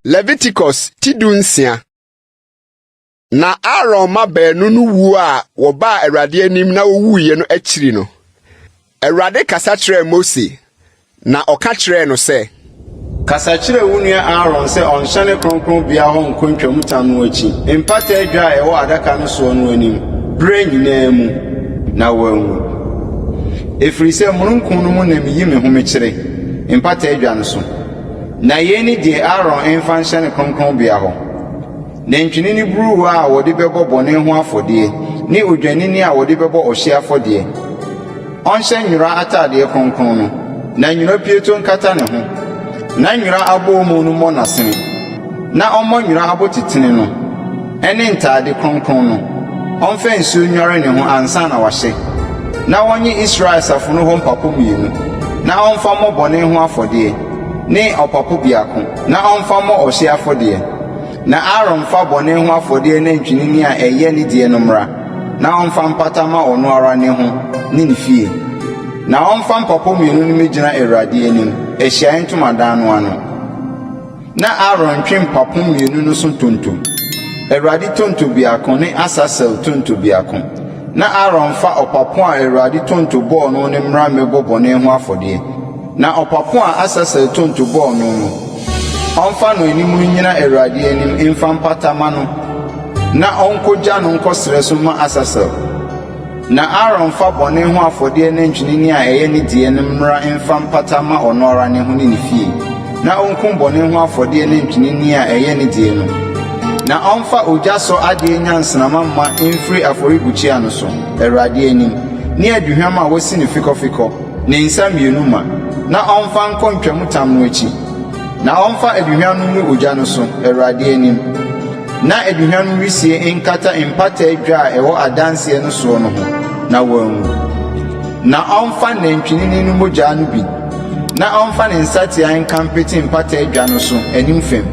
Leviticus tidunsia. Na Aaron ma baanu no wu a woba Awurade anim na owuye no akiri no. Awurade kasa kyerɛ Mose na ɔka kyerɛ no sɛ, kasa kyerɛ wo nua Aaron sɛ ɔnhyɛne kronkron bia hɔ nkontwam tam no akyi. Mpata adwa a ɛwɔ adaka no so no anim. Brɛ nyinaa mu na wanwu. Ɛfiri sɛ mununkum no mu na miyi me home kyerɛ mpata adwa no so. Na yɛni de Aaron ɛmfa nhyɛne kronkron bia hɔ. Nantwini ni buruwa a wɔde bɛbɔ bɔne ho afɔdeɛ ne odwanini a wɔde bɛbɔ ɔhye afɔdeɛ. Ɔnhyɛ nwura atadeɛ kronkron no, na nwura pieto nkata ne ho. Na nwura abɔ mu no mmɔ n'asene. Na ɔmmɔ nwura abotitene no, ɛne ntade kronkron no. Ɔmfa nsuo nware ne ho ansa na wahyɛ. Na wɔnye Israel safo no hɔ mpapo mmienu. Na ɔmfa mmɔ bɔne ho afɔdeɛ ne ɔpapo biako. Na ɔmfa mmɔ ɔhye afɔdeɛ. Na Aaron fa bɔne ho afɔdeɛ na ntwinini a ɛyɛ ne deɛ no mmra. Na ɔmfa mpata ma ɔno ara ne ho ne ne fie. Na ɔmfa mpapo mmienu no megyina Awurade anim, Ahyiae Ntomadan no ano. Na Aaron twe mpapo mmienu no so tonto. Awurade tonto biako ne Asasel tonto biako. Na Aaron fa ɔpapo a Awurade tonto bɔɔ no ne mmra mɛbɔ bɔne ho afɔdeɛ. Na ɔpapo a Asasel tonto bɔɔ no no, ɔmfa no anim no nyina Awurade anim mfa mpata ma no. Na ɔnkogya no nkɔsrɛ so ma Asasel. Na Aaron fa bɔne ho afɔdeɛ ne ntwinini a ɛyɛ ne deɛ no mmra mfa mpata ma ɔno ara ne ho ne ne fie. Na ɔnkum bɔne ho afɔdeɛ ne ntwinini a ɛyɛ ne deɛ no. Na ɔmfa ogya so adeɛ nyansenama ma mfiri afɔrebukyia no so Awurade anim. Ne aduhwam a wɔsi ne fikɔfikɔ ne nsa mmienu ma. Na ɔmfa nkɔ ntwamutam no akyi. Na ɔmfa aduhwam no mu ogya no so Awurade anim. Na aduhwam no wisie nkata mpata adwa a ɛwɔ adanseɛ no so no ho na wanwu. Na ɔmfa nantwinini no mogya no bi. Na ɔmfa ne nsateaa nka mpete mpata adwa no so anim fam.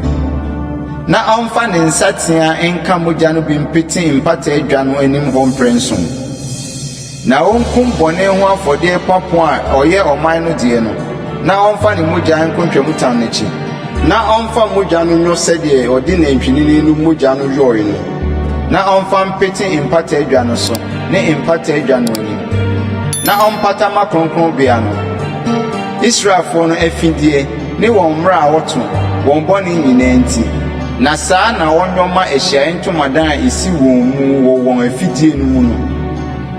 Na ɔmfa ne nsateaa nka mogya no bi mpete mpata adwa no anim hɔ mprɛnson. Na ɔnkum bɔne ho afɔdeɛ papo a ɔyɛ ɔman no deɛ no. Na ɔmfa ne mogya nkontwamutam n'akyi. Na ɔmfa mogya no nyo sɛdeɛ ɔde nantwinini no mogya no yɔe no. Na ɔmfa mpete mpata adwa no so ne mpata adwa no anim. Na ɔmpata ma kronkronbea no. Israelfoɔ no afidie ne wɔn mmara a wɔto wɔn bɔne nyinaa nti. Na saa na wɔnyɔma Ahyiae Ntomadan a esi wɔn mu wɔ wɔn afidie no mu no.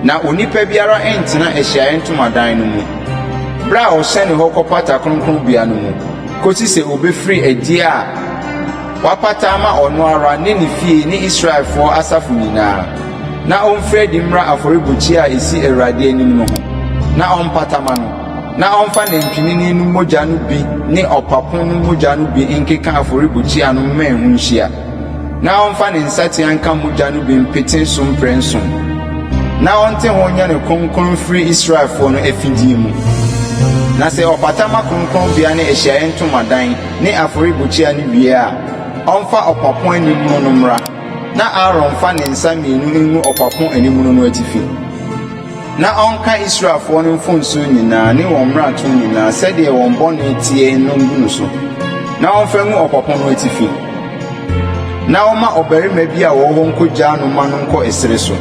Na onipa biara ntena Ahyiae Ntomadan no mu. Bra a ɔhyɛ ne hɔ kɔpata kronkronbea no mu. Kosi sɛ obɛfiri adie a wapata ama ɔno ara ne ne fie ne Israelfoɔ asafo nyinaa. Na ɔmfiri adi mmra afɔrebukyia a esi Awurade anim no ho. Na ɔmpata ma no. Na ɔmfa nantwinini no mogya no bi ne ɔpapo no mogya no bi nkeka afɔrebukyia no mmɛn ho nhyia. Na ɔmfa ne nsateaa nka mogya no bi mpete so mprɛnson. Na ɔnte ho nyɛ ne kronkron firi Israelfoɔ no afidie mu. Na sɛ ɔpata ma kronkronbea ne Ahyiae Ntomadan ne afɔrebukyia no wie a, ɔmfa ɔpapo anim no mmra. Na Aaron fa ne nsa mmienu ngu ɔpapo anim no atifi. Na ɔnka Israelfoɔ no mfonsuo nyinaa ne wɔn mmarato nyinaa sɛdeɛ wɔn bɔne tie no ngu no so. Na ɔmfa ngu ɔpapo no atifi. Na ɔma ɔbarima bi a wɔwɔ hɔ nkogyaa no ma no nkɔ ɛsere so.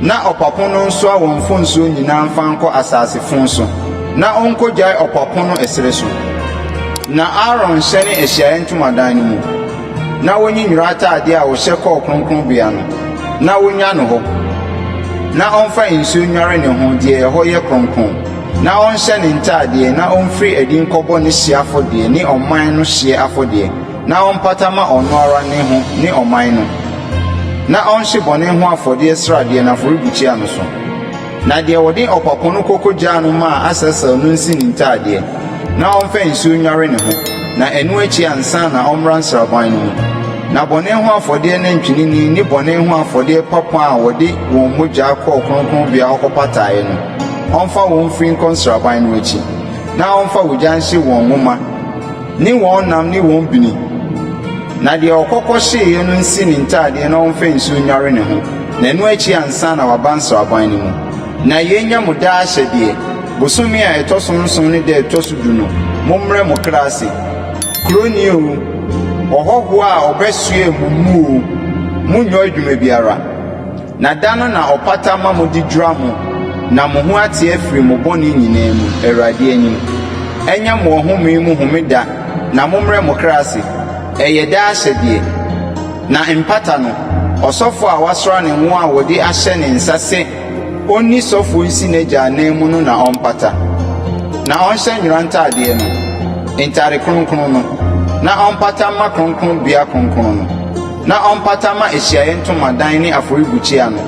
Na ɔpapo no nso a wɔn mfonsuo nyinaa mfa nkɔ asase fon so. Na onkogyae ɔpapo no ɛsere so. Na Aaron hyɛne Ahyiae Ntomadan no mu. Na wonyi nwura atadeɛ a wɔhyɛ kɔɔ kronkronbea no. Na wonya no hɔ. Na ɔmfa nsuo nware ne ho deɛ ɛhɔ yɛ kronkron. Na ɔnhyɛ ne ntadeɛ na ɔmfiri adi nkɔbɔ ne hye afɔdeɛ ne ɔman no hye afɔdeɛ. Na ɔmpata ma ɔno ara ne ho ne ɔman no. Na ɔnhye bɔne ho afɔdeɛ sradeɛ na afɔrebukyia no so. Na deɛ wɔde ɔpapo no kokogyaa no ma Asasel no nsi ne ntadeɛ. Na ɔmfa nsuo nware ne ho. Na ɛno akyi ansa na ɔmmra nsraban no mu. Na bɔne ho afɔdeɛ ne ntwinini ne bɔne ho afɔdeɛ papo a wɔde wɔn mogya kɔɔ kronkronbea hɔ kɔpataeɛ no. Ɔmfa wɔn mfiri nkɔ nsraban no akyi. Na ɔmfa ogya nhye wɔn nwoma ne wɔn nam ne wɔn bini. Na deɛ ɔkɔkɔ hyeeɛ no nsi ne ntadeɛ na ɔmfa nsuo nware ne ho. Na ɛno akyi ansa na waba nsraban no mu. Na yenya mo daa ahyɛdeɛ bosome a ɛtɔ so nson ne da ɛtɔ so du no mommrɛ mo kra ase. Kuro ni o Ohoho a obesue mumu munyo adwuma biara. Na dano na opata ma mo didra mo na mo ho ate afiri mo bɔne nyinaa mu Awurade anim. Enya mo home mu homeda na momre mo krase. Eye da ahyɛdeɛ. Na empata no ɔsɔfo a wasra ne ho a wɔde ahyɛ ne nsa sɛ onni sɔfo nsi n'agya anan mu no na ɔmpata. Na ɔnhyɛ nwera ntaadeɛ no, ntare kronkron no, na ɔmpata ma kronkron bea kronkron no, na ɔmpata ma ahyiaeɛ ntomadan ne afɔrebukyia no,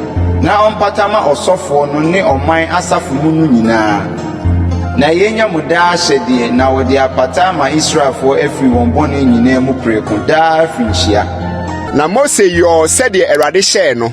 na ɔmpata ma ɔsɔfo no ne ɔman asafo mu no nyinaa. Na yenya mo daa ahyɛdeɛ na wɔde apata ma Israelfoɔ afiri wɔn bɔne nyinaa mu preko daa afiri nhyia. Na Mose yɔɔ sɛdeɛ Awurade hyɛɛ no.